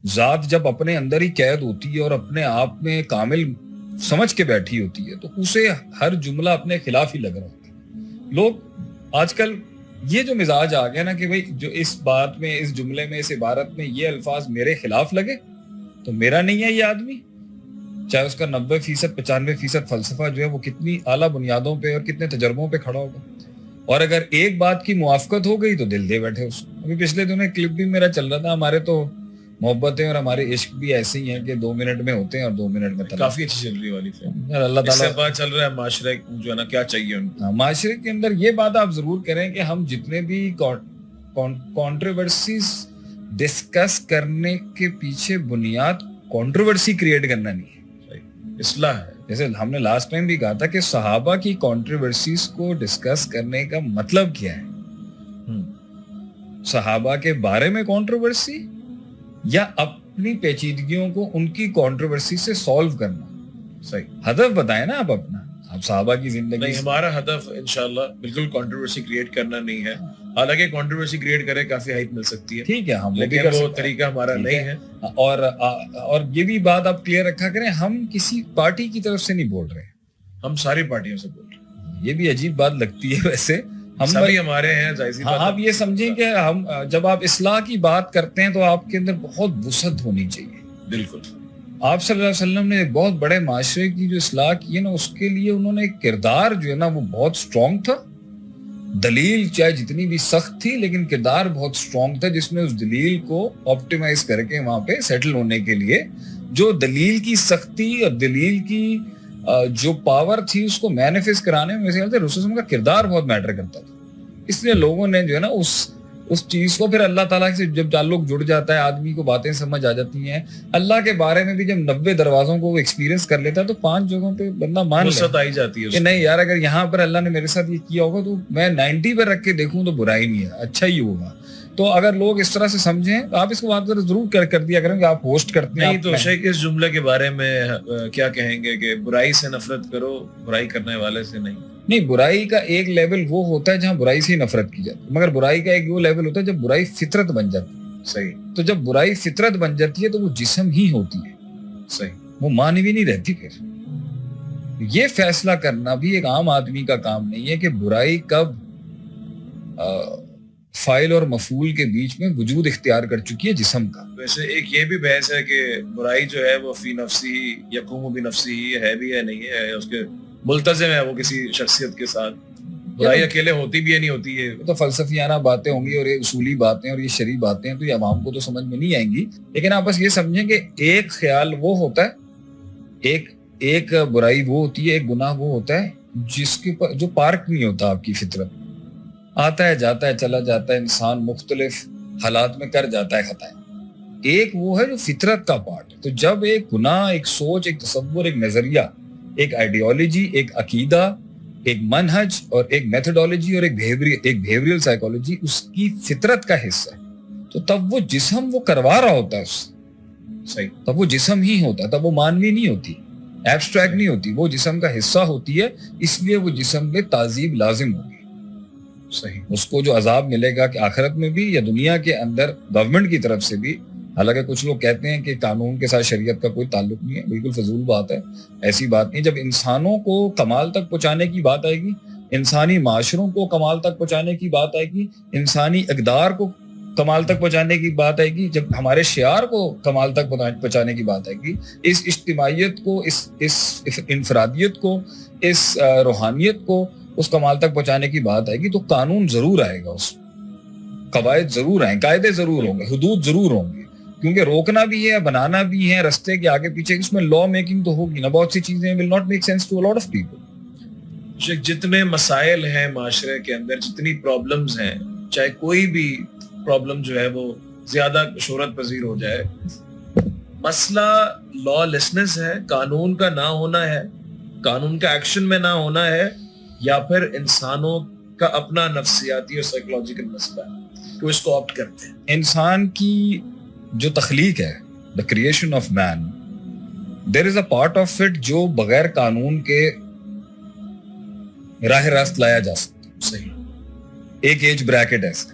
ذات جب اپنے اندر ہی قید ہوتی ہے اور اپنے آپ میں کامل سمجھ کے بیٹھی ہوتی ہے تو اسے ہر جملہ اپنے خلاف ہی لگ رہا ہوتا ہے. لوگ آج کل یہ جو مزاج آ گیا نا کہ بھائی جو اس بات میں، اس جملے میں، اس عبارت میں یہ الفاظ میرے خلاف لگے تو میرا نہیں ہے یہ آدمی، چاہے اس کا 90% 95% فلسفہ جو ہے وہ کتنی اعلیٰ بنیادوں پہ اور کتنے تجربوں پہ کھڑا ہوگا. اور اگر ایک بات کی موافقت ہو گئی تو دل دے بیٹھے اس کو. ابھی پچھلے دنوں ایک کلپ بھی میرا چل رہا تھا، ہمارے تو محبتیں اور ہمارے عشق بھی ایسے ہی ہیں کہ 2 منٹ میں ہوتے ہیں اور 2 منٹ میں کافی اچھی چل رہی والی فلم. اللہ اس سے تعالیٰ پتہ چل رہا ہے معاشرے جو ہے نا کیا چاہیے ان کو. معاشرے کے اندر یہ بات آپ ضرور کریں کہ ہم جتنے بھی کنٹروورسیز ڈسکس کرنے کے پیچھے بنیاد کنٹروورسی کریٹ کرنا نہیں ہے، اصلاح ہے. جیسے ہم نے لاسٹ ٹائم بھی کہا تھا کہ صحابہ کی کنٹروورسیز کو ڈسکس کرنے کا مطلب کیا ہے؟ صحابہ کے بارے میں کنٹروورسی یا اپنی پیچیدگیوں کو ان کی کنٹروورسی سے سولو کرنا؟ صحیح ہدف بتائیں نا آپ اپنا. آپ صحابہ کی زندگی نہیں، ہمارا ہدف انشاءاللہ بالکل کنٹروورسی کریٹ کرنا نہیں ہے. حالانکہ کنٹروورسی کریٹ کرے کافی ہائپ مل سکتی ہے، ٹھیک ہے، ہم لیکن وہ طریقہ ہمارا نہیں ہے. اور یہ بھی بات آپ کلیئر رکھا کریں، ہم کسی پارٹی کی طرف سے نہیں بول رہے، ہم ساری پارٹیوں سے بول رہے ہیں. یہ بھی عجیب بات لگتی ہے ویسے. ہم سبھی ہمارے ہیں، ظاہر سی بات ہے. آپ یہ سمجھیں کہ ہم جب آپ اصلاح کی بات کرتے ہیں تو آپ کے اندر بہت وسعت ہونی چاہیے. بالکل. آپ صلی اللہ علیہ وسلم نے ایک بہت بڑے معاشرے کی جو اصلاح کی ہے نا، اس کے لیے انہوں نے ایک کردار جو ہے نا وہ بہت سٹرونگ تھا. دلیل چاہے جتنی بھی سخت تھی لیکن کردار بہت سٹرونگ تھا، جس میں اس دلیل کو آپٹیمائز کر کے وہاں پہ سیٹل ہونے کے لیے جو دلیل کی سختی اور دلیل کی جو پاور تھی اس کو مینیفیسٹ کرانے میں میرے خیال سے رسول اللہ کا کردار بہت میٹر کرتا تھا. اس لیے لوگوں نے جو ہے نا اس چیز کو پھر اللہ تعالیٰ سے جب تعلق جڑ جاتا ہے، آدمی کو باتیں سمجھ آ جاتی ہیں. اللہ کے بارے میں بھی جب 90 دروازوں کو وہ ایکسپیرینس کر لیتا ہے تو 5 جگہوں پہ بندہ مان وسعت آئی جاتی ہے کہ نہیں یار، اگر یہاں پر اللہ نے میرے ساتھ یہ کیا ہوگا تو میں 90 پہ رکھ کے دیکھوں تو برائی نہیں ہے، اچھا ہی ہوگا. تو اگر لوگ اس طرح سے سمجھیں تو آپ اس کو بات ضرور کر دیا کریں کہ آپ ہوسٹ کرتے ہیں. نہیں تو شیخ اس جملے کے بارے میں کیا کہیں گے کہ برائی سے نفرت کرو، برائی کرنے والے سے نہیں. نہیں، برائی کا ایک لیول وہ ہوتا ہے جہاں برائی سے ہی نفرت کی جاتی ہے، مگر برائی کا ایک وہ لیول ہوتا ہے جب برائی فطرت بن جاتی ہے. صحیح. تو جب برائی فطرت بن جاتی ہے تو وہ جسم ہی ہوتی ہے. صحیح. وہ مانوی نہیں رہتی. پھر یہ فیصلہ کرنا بھی ایک عام آدمی کا کام نہیں ہے کہ برائی کب فاعل اور مفعول کے بیچ میں وجود اختیار کر چکی ہے جسم کا. ویسے ایک یہ بھی بحث ہے کہ برائی جو ہے وہ فی نفسی ہی یقوم بنفسی ہی ہے بھی ہے نہیں ہے، اس کے ملتزم ہے وہ کسی شخصیت کے ساتھ. برائی اکیلے ہوتی بھی ہے نہیں ہوتی ہے. تو فلسفیانہ باتیں ہوں گی اور یہ اصولی باتیں اور یہ شرعی باتیں ہیں تو یہ عوام کو تو سمجھ میں نہیں آئیں گی. لیکن آپ بس یہ سمجھیں کہ ایک خیال وہ ہوتا ہے، ایک برائی وہ ہوتی ہے، ایک گناہ وہ ہوتا ہے جس کے جو پارک نہیں ہوتا آپ کی فطرت. آتا ہے جاتا ہے چلا جاتا ہے، انسان مختلف حالات میں کر جاتا ہے خطائیں. ایک وہ ہے جو فطرت کا پارٹ ہے. تو جب ایک گناہ، ایک سوچ، ایک تصور، ایک نظریہ، ایک آئیڈیالوجی، ایک عقیدہ، ایک منہج اور ایک میتھڈالوجی اور ایک بیہیویئرل سائیکالوجی اس کی فطرت کا حصہ ہے تو تب وہ جسم وہ کروا رہا ہوتا ہے اس سے. صحیح. تب وہ جسم ہی ہوتا ہے، تب وہ مانوی نہیں ہوتی، ایبسٹریکٹ نہیں ہوتی، وہ جسم کا حصہ ہوتی ہے. اس لیے وہ جسم پہ تعذیب لازم ہوگی. صحیح. اس کو جو عذاب ملے گا کہ آخرت میں بھی یا دنیا کے اندر گورنمنٹ کی طرف سے بھی. حالانکہ کچھ لوگ کہتے ہیں کہ قانون کے ساتھ شریعت کا کوئی تعلق نہیں ہے، بالکل فضول بات ہے، ایسی بات نہیں. جب انسانوں کو کمال تک پہنچانے کی بات آئے گی، انسانی معاشروں کو کمال تک پہنچانے کی بات آئے گی، انسانی اقدار کو کمال تک پہنچانے کی بات آئے گی، جب ہمارے شعار کو کمال تک پہنچانے کی بات آئے گی، اس اجتماعیت کو، اس انفرادیت کو، اس روحانیت کو اس کمال تک پہنچانے کی بات آئے گی تو قانون ضرور آئے گا، اس قواعد ضرور آئیں، قاعدے ضرور ہوں گے، حدود ضرور ہوں گے. کیونکہ روکنا بھی ہے، بنانا بھی ہے، رستے کے آگے پیچھے اس میں لا میکنگ تو ہوگی نا. بہت سی چیزیں will not make sense to a lot of people. جتنے مسائل ہیں معاشرے کے اندر، جتنی پرابلمز ہیں، چاہے کوئی بھی پرابلم جو ہے وہ زیادہ شہرت پذیر ہو جائے، مسئلہ لا لیسنس ہے، قانون کا نہ ہونا ہے، قانون کا ایکشن میں نہ ہونا ہے، یا پھر انسانوں کا اپنا نفسیاتی اور سائیکولوجیکل مسئلہ ہے تو اس کو آپٹ کرتے ہیں. انسان کی جو تخلیق ہے، the creation of man, there is a part of it جو بغیر قانون کے راہ راست لایا جا سکتا. صحیح. ایک ایج بریکٹ ایسا